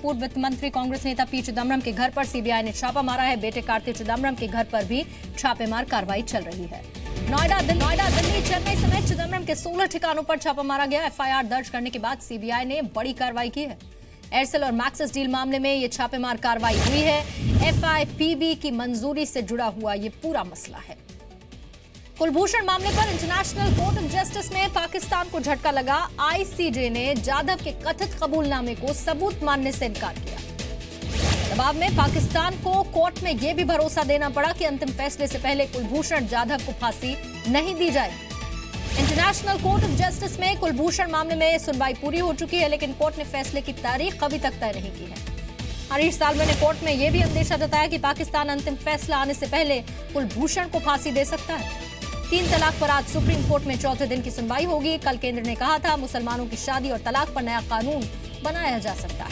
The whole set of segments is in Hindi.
पूर्व वित्त मंत्री कांग्रेस नेता पी चिदम्बरम के घर पर सीबीआई ने छापा मारा है। बेटे कार्ति चिदम्बरम के घर पर भी छापेमार कार्रवाई चल रही है। नोएडा, दिल्ली, चेन्नई समेत चिदम्बरम के 16 ठिकानों पर छापा मारा गया। एफआईआर दर्ज करने के बाद सीबीआई ने बड़ी कार्रवाई की है। एयरसेल और मैक्सिस डील मामले में ये छापेमार कार्रवाई हुई है। एफआईपीबी की मंजूरी से जुड़ा हुआ ये पूरा मसला है। कुलभूषण मामले पर इंटरनेशनल कोर्ट ऑफ जस्टिस में पाकिस्तान को झटका लगा। आईसीजे ने जाधव के कथित कबूलनामे को सबूत मानने से इनकार किया। दबाव में पाकिस्तान को कोर्ट में यह भी भरोसा देना पड़ा कि अंतिम फैसले से पहले कुलभूषण जाधव को फांसी नहीं दी जाएगी। इंटरनेशनल कोर्ट ऑफ जस्टिस में कुलभूषण मामले में सुनवाई पूरी हो चुकी है, लेकिन कोर्ट ने फैसले की तारीख अभी तक तय नहीं की है। हरीश साल्वे ने कोर्ट में यह भी अंदेशा जताया कि पाकिस्तान अंतिम फैसला आने से पहले कुलभूषण को फांसी दे सकता है। 3 तलाक पर आज सुप्रीम कोर्ट में चौथे दिन की सुनवाई होगी। कल केंद्र ने कहा था मुसलमानों की शादी और तलाक पर नया कानून बनाया जा सकता है।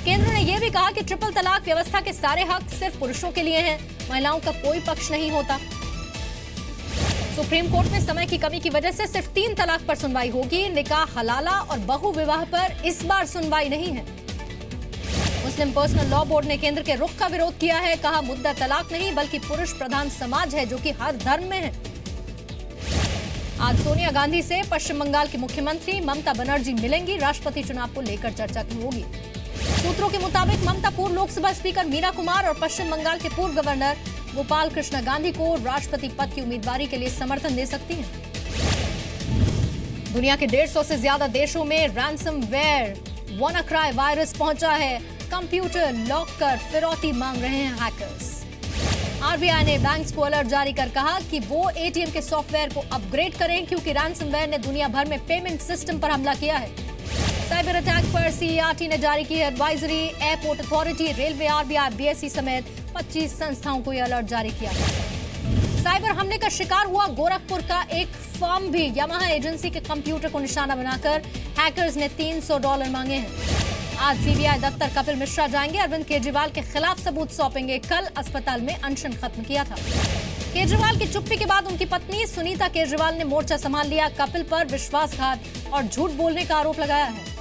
केंद्र ने यह भी कहा कि ट्रिपल तलाक व्यवस्था के सारे हक सिर्फ पुरुषों के लिए हैं, महिलाओं का कोई पक्ष नहीं होता। सुप्रीम कोर्ट में समय की कमी की वजह से सिर्फ 3 तलाक पर सुनवाई होगी। निकाह हलाला और बहु विवाह पर इस बार सुनवाई नहीं है। मुस्लिम पर्सनल लॉ बोर्ड ने केंद्र के रुख का विरोध किया है। कहा मुद्दा तलाक नहीं बल्कि पुरुष प्रधान समाज है जो कि हर धर्म में है। आज सोनिया गांधी से पश्चिम बंगाल की मुख्यमंत्री ममता बनर्जी मिलेंगी। राष्ट्रपति चुनाव को लेकर चर्चा की होगी। सूत्रों के मुताबिक ममता पूर्व लोकसभा स्पीकर मीरा कुमार और पश्चिम बंगाल के पूर्व गवर्नर गोपाल कृष्ण गांधी को राष्ट्रपति पद की उम्मीदवारी के लिए समर्थन दे सकती हैं। दुनिया के 150 से ज्यादा देशों में रैंसमवेयर WannaCry वायरस पहुंचा है। कंप्यूटर लॉक कर फिरौती मांग रहे हैं हैकर्स। आरबीआई ने बैंक्स को अलर्ट जारी कर कहा कि वो एटीएम के सॉफ्टवेयर को अपग्रेड करें क्योंकि रैंसमवेयर ने दुनिया भर में पेमेंट सिस्टम पर हमला किया है। साइबर अटैक पर सीईआरटी ने जारी की है advisory. Airport authority, railway, RBI, BSE समेत 25 संस्थाओं को यह अलर्ट जारी किया है। साइबर हमले का शिकार हुआ गोरखपुर का एक फर्म भी। यामाहा एजेंसी के कंप्यूटर को निशाना बनाकर हैकर्स ने $300 मांगे हैं। आज सीबीआई दफ्तर कपिल मिश्रा जाएंगे। अरविंद केजरीवाल के खिलाफ सबूत सौंपेंगे। कल अस्पताल में अनशन खत्म किया था। केजरीवाल की चुप्पी के बाद उनकी पत्नी सुनीता केजरीवाल ने मोर्चा संभाल लिया। कपिल पर विश्वासघात और झूठ बोलने का आरोप लगाया है।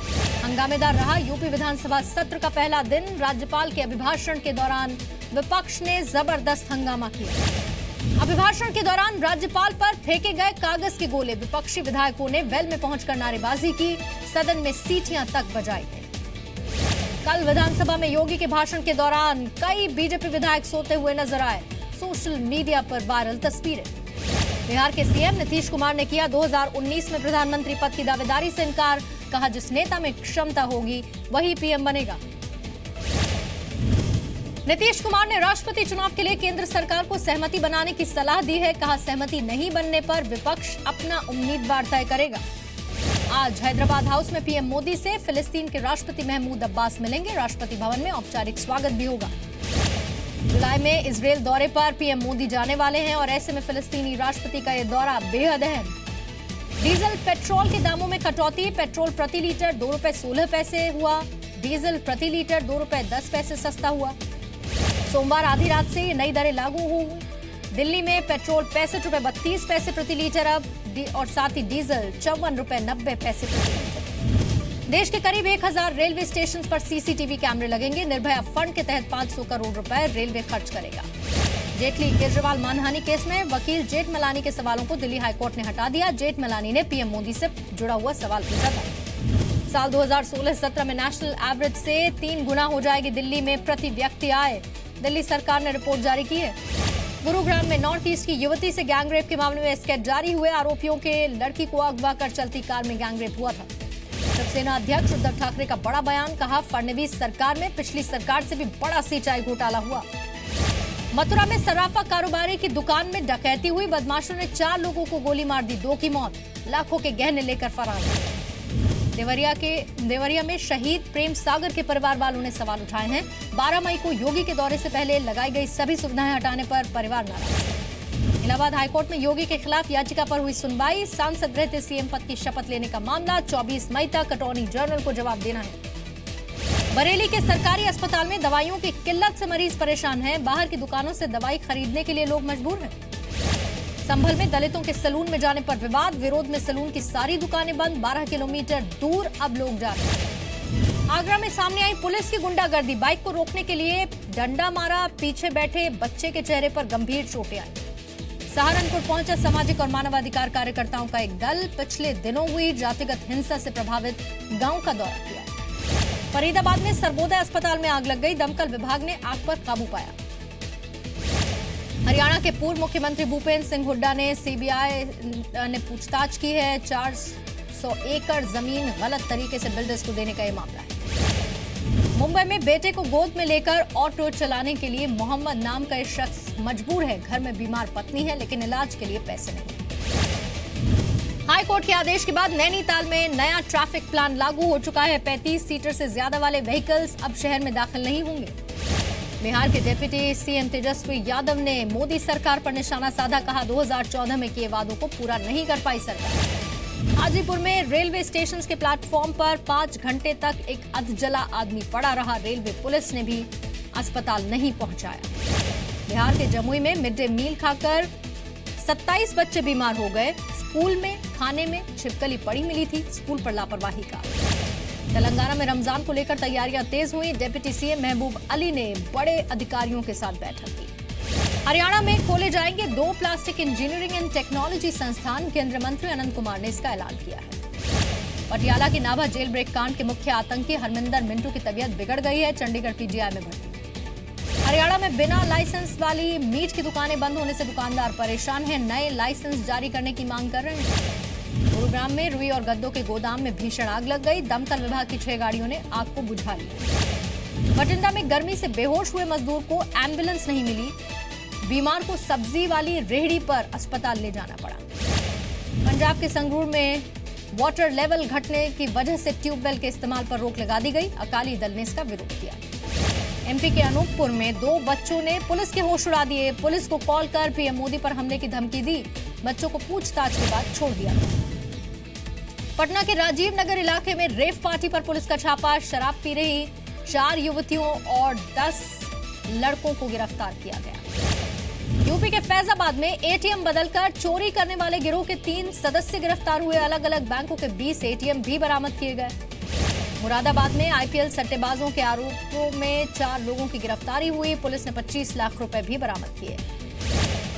हंगामेदार रहा यूपी विधानसभा सत्र का पहला दिन। राज्यपाल के अभिभाषण के दौरान विपक्ष ने जबरदस्त हंगामा किया। अभिभाषण के दौरान राज्यपाल पर फेंके गए कागज के गोले। विपक्षी विधायकों ने वेल में पहुंचकर नारेबाजी की। सदन में सीटियां तक बजाई गई। कल विधानसभा में योगी के भाषण के दौरान कई बीजेपी विधायक सोते हुए नजर आए। सोशल मीडिया पर वायरल तस्वीरें। बिहार के सीएम नीतीश कुमार ने किया 2019 में प्रधानमंत्री पद की दावेदारी से इनकार। कहा जिस नेता में क्षमता होगी वही पीएम बनेगा। नीतीश कुमार ने राष्ट्रपति चुनाव के लिए केंद्र सरकार को सहमति बनाने की सलाह दी है। कहा सहमति नहीं बनने पर विपक्ष अपना उम्मीदवार तय करेगा। आज हैदराबाद हाउस में पीएम मोदी से फिलिस्तीन के राष्ट्रपति महमूद अब्बास मिलेंगे। राष्ट्रपति भवन में औपचारिक स्वागत भी होगा। जुलाई में इजरायल दौरे पर पीएम मोदी जाने वाले हैं और ऐसे में फिलिस्तीनी राष्ट्रपति का यह दौरा बेहद अहम। डीजल पेट्रोल के दामों में कटौती। पेट्रोल प्रति लीटर ₹2.16 हुआ। डीजल प्रति लीटर ₹2.10 सस्ता हुआ। सोमवार आधी रात से ये नई दरें लागू होंगी। दिल्ली में पेट्रोल ₹65.32 प्रति लीटर अब और साथ ही डीजल ₹54.90 प्रति लीटर। देश के करीब 1000 रेलवे स्टेशन पर सीसीटीवी कैमरे लगेंगे। निर्भया फंड के तहत 500 करोड़ रुपए रेलवे खर्च करेगा। जेटली केजरीवाल मानहानि केस में वकील जेठमलानी के सवालों को दिल्ली हाईकोर्ट ने हटा दिया। जेठमलानी ने पीएम मोदी से जुड़ा हुआ सवाल पूछा था। साल 2016-17 में नेशनल एवरेज से 3 गुना हो जाएगी दिल्ली में प्रति व्यक्ति आय। दिल्ली सरकार ने रिपोर्ट जारी की है। गुरुग्राम में नॉर्थ ईस्ट की युवती से गैंगरेप के मामले में स्केच जारी हुए। आरोपियों के लड़की को अगवा कर चलती कार में गैंगरेप हुआ था। शिवसेना अध्यक्ष उद्धव ठाकरे का बड़ा बयान। कहा फडणवीस सरकार में पिछली सरकार से भी बड़ा सिंचाई घोटाला हुआ। मथुरा में सराफा कारोबारी की दुकान में डकैती हुई। बदमाशों ने 4 लोगों को गोली मार दी, 2 की मौत। लाखों के गहने लेकर फरार। देवरिया में शहीद प्रेम सागर के परिवार वालों ने सवाल उठाए हैं। 12 मई को योगी के दौरे से पहले लगाई गई सभी सुविधाएं हटाने पर परिवार नाराज। इलाहाबाद हाईकोर्ट में योगी के खिलाफ याचिका पर हुई सुनवाई। सांसद रहते सीएम पद की शपथ लेने का मामला 24 मई तक अटॉर्नी जनरल को जवाब देना है। बरेली के सरकारी अस्पताल में दवाइयों की किल्लत से मरीज परेशान हैं। बाहर की दुकानों से दवाई खरीदने के लिए लोग मजबूर हैं। संभल में दलितों के सैलून में जाने पर विवाद। विरोध में सैलून की सारी दुकानें बंद। 12 किलोमीटर दूर अब लोग जा रहे हैं। आगरा में सामने आई पुलिस की गुंडागर्दी। बाइक को रोकने के लिए डंडा मारा, पीछे बैठे बच्चे के चेहरे पर गंभीर चोटें आई। सहारनपुर पहुंचा सामाजिक और मानवाधिकार कार्यकर्ताओं का एक दल। पिछले दिनों हुई जातिगत हिंसा से प्रभावित गांव का दौरा किया। फरीदाबाद में सर्वोदय अस्पताल में आग लग गई। दमकल विभाग ने आग पर काबू पाया। हरियाणा के पूर्व मुख्यमंत्री भूपेंद्र सिंह हुड्डा ने सीबीआई ने पूछताछ की है। 400 एकड़ जमीन गलत तरीके से बिल्डर्स को देने का यह मामला है। मुंबई में बेटे को गोद में लेकर ऑटो चलाने के लिए मोहम्मद नाम का एक शख्स मजबूर है। घर में बीमार पत्नी है, लेकिन इलाज के लिए पैसे नहीं। हाई कोर्ट के आदेश के बाद नैनीताल में नया ट्रैफिक प्लान लागू हो चुका है। 35 सीटर से ज्यादा वाले व्हीकल्स अब शहर में दाखिल नहीं होंगे। बिहार के डिप्टी सीएम तेजस्वी यादव ने मोदी सरकार पर निशाना साधा। कहा 2014 में किए वादों को पूरा नहीं कर पाई सरकार। हाजीपुर में रेलवे स्टेशन के प्लेटफॉर्म पर 5 घंटे तक एक अधजला आदमी पड़ा रहा। रेलवे पुलिस ने भी अस्पताल नहीं पहुंचाया। बिहार के जमुई में मिड डे मील खाकर 27 बच्चे बीमार हो गए। स्कूल में खाने में छिपकली पड़ी मिली थी। स्कूल पर लापरवाही का। तेलंगाना में रमजान को लेकर तैयारियां तेज हुई। डिप्टी सीएम महबूब अली ने बड़े अधिकारियों के साथ बैठक की। हरियाणा में खोले जाएंगे 2 प्लास्टिक इंजीनियरिंग एंड टेक्नोलॉजी संस्थान। केंद्रीय मंत्री अनंत कुमार ने इसका ऐलान किया है। पटियाला की नाभा जेल ब्रेक कांड के मुख्य आतंकी हरमिंदर मिंटू की तबीयत बिगड़ गई है। चंडीगढ़ पीजीआई में भर्ती। हरियाणा में बिना लाइसेंस वाली मीट की दुकानें बंद होने से दुकानदार परेशान हैं। नए लाइसेंस जारी करने की मांग कर रहे हैं। गुरुग्राम में रुई और गद्दों के गोदाम में भीषण आग लग गई। दमकल विभाग की 6 गाड़ियों ने आग को बुझा लिया। बठिंडा में गर्मी से बेहोश हुए मजदूर को एम्बुलेंस नहीं मिली। बीमार को सब्जी वाली रेहड़ी पर अस्पताल ले जाना पड़ा। पंजाब के संगरूर में वाटर लेवल घटने की वजह से ट्यूबवेल के इस्तेमाल पर रोक लगा दी गई। अकाली दल ने इसका विरोध किया। एमपी के अनूपपुर में 2 बच्चों ने पुलिस के होश उड़ा दिए। पुलिस को कॉल कर पीएम मोदी पर हमले की धमकी दी। बच्चों को पूछताछ के बाद छोड़ दिया गया। पटना के राजीव नगर इलाके में रेव पार्टी पर पुलिस का छापा। शराब पी रही 4 युवतियों और 10 लड़कों को गिरफ्तार किया गया। यूपी के फैजाबाद में एटीएम बदलकर चोरी करने वाले गिरोह के 3 सदस्य गिरफ्तार हुए। अलग अलग बैंकों के 20 एटीएम भी बरामद किए गए। मुरादाबाद में आईपीएल सट्टेबाजों के आरोपों में 4 लोगों की गिरफ्तारी हुई। पुलिस ने 25 लाख रुपए भी बरामद किए।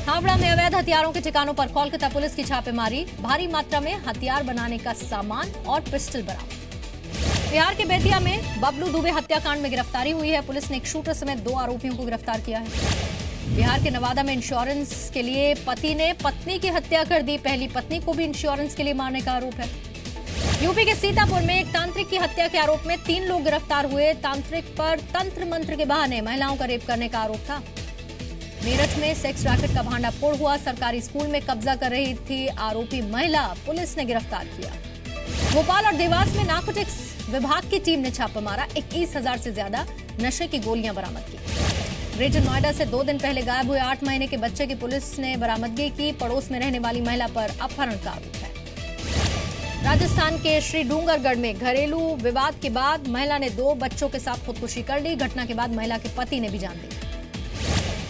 हावड़ा में अवैध हथियारों के ठिकानों पर कोलकाता पुलिस की छापेमारी। भारी मात्रा में हथियार बनाने का सामान और पिस्टल बरामद। बिहार के बेतिया में बबलू दुबे हत्याकांड में गिरफ्तारी हुई है। पुलिस ने एक शूटर समेत 2 आरोपियों को गिरफ्तार किया है। बिहार के नवादा में इंश्योरेंस के लिए पति ने पत्नी की हत्या कर दी। पहली पत्नी को भी इंश्योरेंस के लिए मारने का आरोप है। यूपी के सीतापुर में एक तांत्रिक की हत्या के आरोप में 3 लोग गिरफ्तार हुए। तांत्रिक पर तंत्र मंत्र के बहाने महिलाओं का रेप करने का आरोप था। मेरठ में सेक्स रैकेट का भांडाफोड़ हुआ। सरकारी स्कूल में कब्जा कर रही थी आरोपी महिला। पुलिस ने गिरफ्तार किया। भोपाल और देवास में नारकोटिक्स विभाग की टीम ने छापा मारा। 21,000 से ज्यादा नशे की गोलियां बरामद की। ग्रेटर नोएडा से 2 दिन पहले गायब हुए 8 महीने के बच्चे की पुलिस ने बरामदगी की। पड़ोस में रहने वाली महिला पर अपहरण का आरोप है। राजस्थान के श्री डूंगरगढ़ में घरेलू विवाद के बाद महिला ने 2 बच्चों के साथ खुदकुशी कर ली। घटना के बाद महिला के पति ने भी जान दी।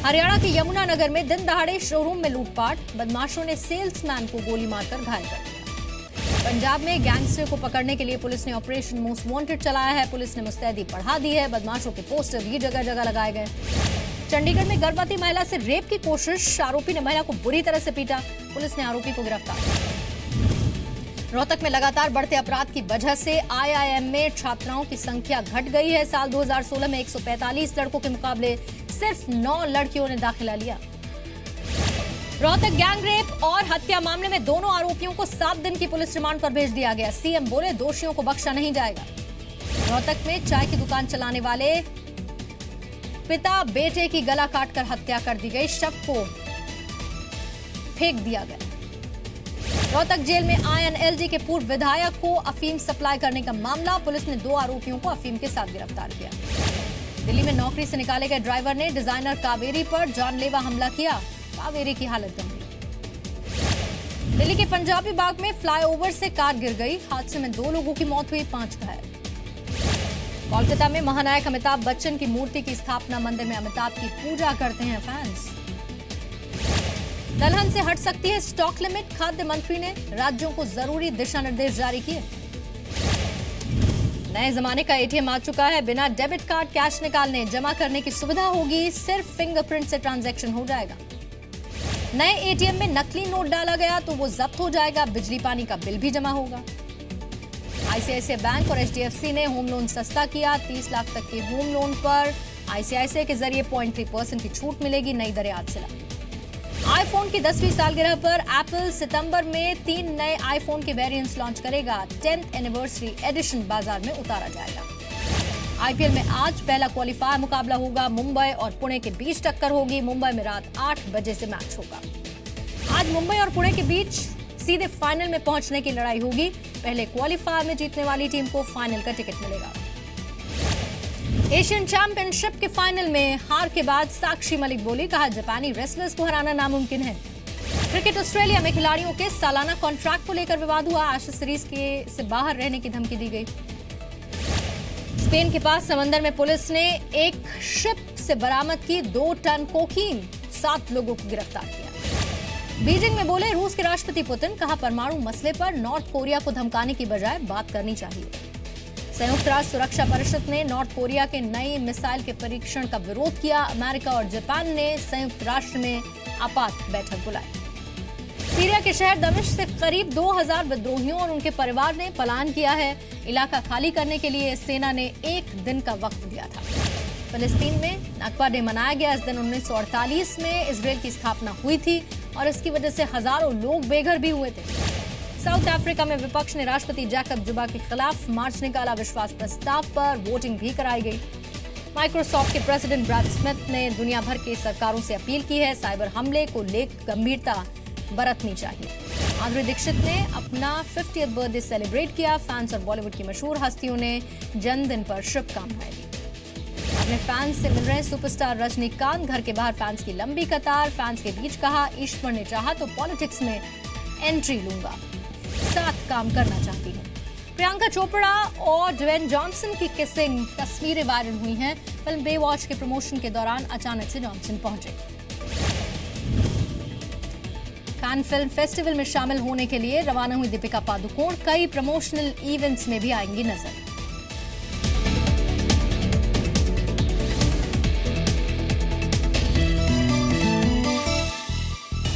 हरियाणा के यमुनानगर में दिन दहाड़े शोरूम में लूटपाट। बदमाशों ने सेल्समैन को गोली मारकर घायल कर दिया। पंजाब में गैंगस्टर को पकड़ने के लिए पुलिस ने ऑपरेशन मोस्ट वांटेड चलाया है। पुलिस ने मुस्तैदी बढ़ा दी है। बदमाशों के पोस्टर भी जगह जगह लगाए गए। चंडीगढ़ में गर्भवती महिला से रेप की कोशिश। आरोपी ने महिला को बुरी तरह से पीटा। पुलिस ने आरोपी को गिरफ्तार किया। रोहतक में लगातार बढ़ते अपराध की वजह से आईआईएम में छात्राओं की संख्या घट गई है। साल 2016 में 145 लड़कों के मुकाबले सिर्फ 9 लड़कियों ने दाखिला लिया। रोहतक गैंग रेप और हत्या मामले में दोनों आरोपियों को 7 दिन की पुलिस रिमांड पर भेज दिया गया। सीएम बोले दोषियों को बख्शा नहीं जाएगा। रोहतक में चाय की दुकान चलाने वाले पिता बेटे की गला काटकर हत्या कर दी गई। शव को फेंक दिया गया। रोहतक जेल में आईएनएलडी के पूर्व विधायक को अफीम सप्लाई करने का मामला। पुलिस ने 2 आरोपियों को अफीम के साथ गिरफ्तार किया। दिल्ली में नौकरी से निकाले गए ड्राइवर ने डिजाइनर कावेरी पर जानलेवा हमला किया। कावेरी की हालत गंभीर। दिल्ली के पंजाबी बाग में फ्लाईओवर से कार गिर गई। हादसे में 2 लोगों की मौत हुई, 5 घायल। कोलकाता में महानायक अमिताभ बच्चन की मूर्ति की स्थापना। मंदिर में अमिताभ की पूजा करते हैं फैंस। दलहन से हट सकती है स्टॉक लिमिट। खाद्य मंत्री ने राज्यों को जरूरी दिशा निर्देश जारी किए। नए जमाने का एटीएम आ चुका है। बिना डेबिट कार्ड कैश निकालने जमा करने की सुविधा होगी। सिर्फ फिंगरप्रिंट से ट्रांजैक्शन हो जाएगा। नए एटीएम में नकली नोट डाला गया तो वो जब्त हो जाएगा। बिजली पानी का बिल भी जमा होगा। आईसीआईसीआई बैंक और एचडीएफसी ने होम लोन सस्ता किया। 30 लाख तक के होम लोन पर आईसीआईसीआई के जरिए 0.3% की छूट मिलेगी। नई दरें आज से लागू। आईफोन की 10वीं सालगिरह पर एप्पल सितंबर में 3 नए आईफोन के वेरिएंट्स लॉन्च करेगा। 10th एनिवर्सरी एडिशन बाजार में उतारा जाएगा। आईपीएल में आज पहला क्वालिफायर मुकाबला होगा। मुंबई और पुणे के बीच टक्कर होगी। मुंबई में रात 8 बजे से मैच होगा। आज मुंबई और पुणे के बीच सीधे फाइनल में पहुंचने की लड़ाई होगी। पहले क्वालिफायर में जीतने वाली टीम को फाइनल का टिकट मिलेगा। एशियन चैंपियनशिप के फाइनल में हार के बाद साक्षी मलिक बोली, कहा जापानी रेसलर्स को हराना नामुमकिन है। क्रिकेट ऑस्ट्रेलिया में खिलाड़ियों के सालाना कॉन्ट्रैक्ट को लेकर विवाद हुआ। एशेज सीरीज से बाहर रहने की धमकी दी गई। स्पेन के पास समंदर में पुलिस ने एक शिप से बरामद की 2 टन कोकीन। 7 लोगों को गिरफ्तार किया। बीजिंग में बोले रूस के राष्ट्रपति पुतिन, कहा परमाणु मसले पर नॉर्थ कोरिया को धमकाने की बजाय बात करनी चाहिए। संयुक्त राष्ट्र सुरक्षा परिषद ने नॉर्थ कोरिया के नई मिसाइल के परीक्षण का विरोध किया। अमेरिका और जापान ने संयुक्त राष्ट्र में आपात बैठक बुलाई। सीरिया के शहर दमिश्क से करीब 2000 विद्रोहियों और उनके परिवार ने पलायन किया है। इलाका खाली करने के लिए सेना ने 1 दिन का वक्त दिया था। फिलिस्तीन में नकबा डे मनाया गया। इस दिन 1948 में इजराइल की स्थापना हुई थी और इसकी वजह से हजारों लोग बेघर भी हुए थे। साउथ अफ्रीका में विपक्ष ने राष्ट्रपति जैकब जुमा के खिलाफ मार्च निकाला। विश्वास प्रस्ताव पर वोटिंग भी कराई गई। माइक्रोसॉफ्ट के प्रेसिडेंट ब्रैड स्मिथ ने दुनिया भर की सरकारों से अपील की है, साइबर हमले को लेकर गंभीरता बरतनी चाहिए। माधुरी दीक्षित ने अपना 50th बर्थडे सेलिब्रेट किया। फैंस और बॉलीवुड की मशहूर हस्तियों ने जन्मदिन पर शुभकामनाएं दी। अपने फैंस से मिल रहे सुपरस्टार रजनीकांत। घर के बाहर फैंस की लंबी कतार। फैंस के बीच कहा, ईश्वर ने चाहा तो पॉलिटिक्स में एंट्री लूंगा, साथ काम करना चाहती हूँ। प्रियंका चोपड़ा और ड्वेन जॉनसन की किसिंग तस्वीरें वायरल हुई हैं। फिल्म बेवॉच के प्रमोशन के दौरान अचानक से जॉनसन पहुंचे। कान फिल्म फेस्टिवल में शामिल होने के लिए रवाना हुई दीपिका पादुकोण कई प्रमोशनल इवेंट्स में भी आएंगी नजर।